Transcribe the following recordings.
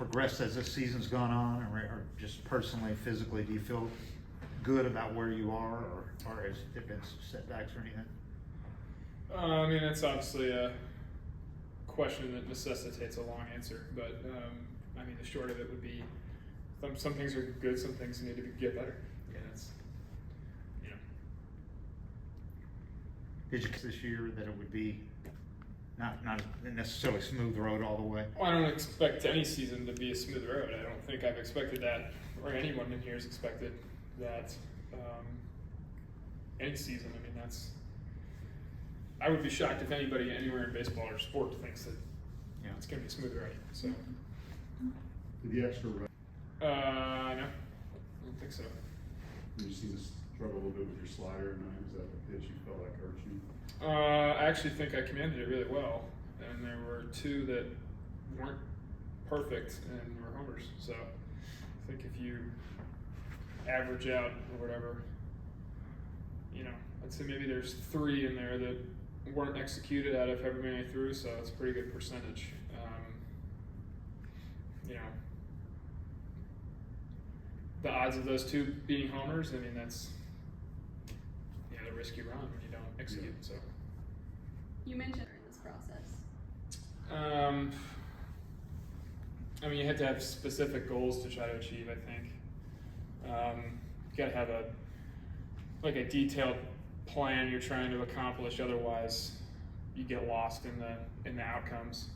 progressed as this season's gone on, or just personally, physically, do you feel good about where you are, or has there been some setbacks or anything? I mean, that's obviously a question that necessitates a long answer, but I mean, the short of it would be some things are good, some things need to get better. Yeah, that's, you know. Did you this year that it would be not necessarily smooth road all the way? Well, I don't expect any season to be a smooth road. I don't think I've expected that, or anyone in here has expected that any season. I mean, I would be shocked if anybody anywhere in baseball or sport thinks that it's going to be smooth riding. So. Did the extra run? No, I don't think so. You seem to struggle a little bit with your slider, and is that the pitch you felt like hurt you? I actually think I commanded it really well, and there were two that weren't perfect and were homers. So I think if you average out or whatever, I'd say maybe there's 3 in there that weren't executed out of however many I threw, so it's a pretty good percentage. The odds of those 2 being homers, I mean, that's the risk you run when you don't execute. So. You mentioned during this process. I mean, you have to have specific goals to try to achieve, I think. You gotta have a detailed plan you're trying to accomplish, otherwise you get lost in the outcomes.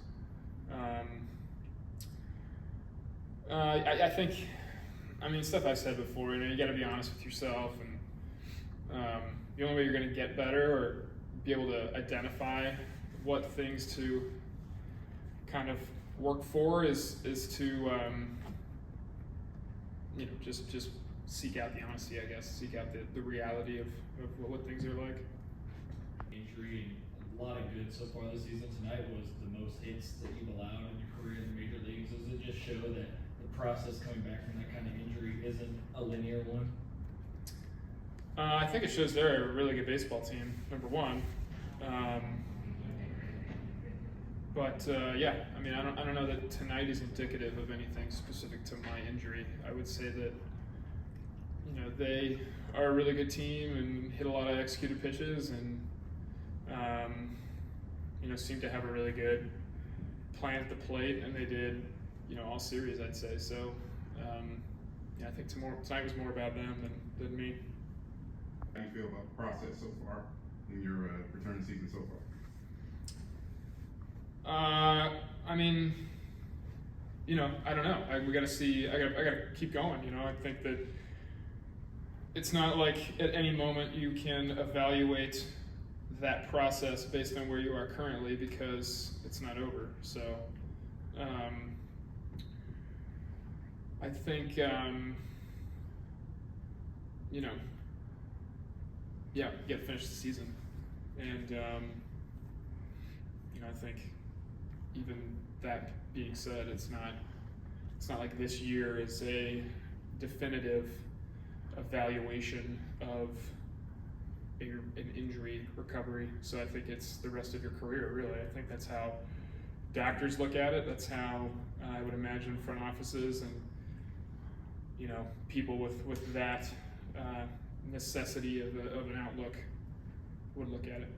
I think, stuff I've said before, you gotta be honest with yourself, and the only way you're gonna get better or be able to identify what things to kind of work for is to just seek out the honesty, I guess, seek out the reality of what things are like. Injury and a lot of good so far this season. Tonight was the most hits that you've allowed in your career in the major leagues. Does it just show that the process coming back from that kind of injury isn't a linear one? I think it shows they're a really good baseball team, number one. Yeah, I mean, I don't know that tonight is indicative of anything specific to my injury. I would say that they are a really good team and hit a lot of executed pitches, and seem to have a really good plan at the plate, and they did all series, I'd say. So I think tonight was more about them than me. How do you feel about the process so far in your return to season so far? I mean, I don't know. We got to see. I got to keep going. I think that it's not like at any moment you can evaluate that process based on where you are currently, because it's not over. So, I think, you got to finish the season, and I think even that being said, it's not like this year is a definitive evaluation of an injury recovery. So I think it's the rest of your career, really. I think that's how doctors look at it. That's how I would imagine front offices and people with that necessity of an outlook would look at it.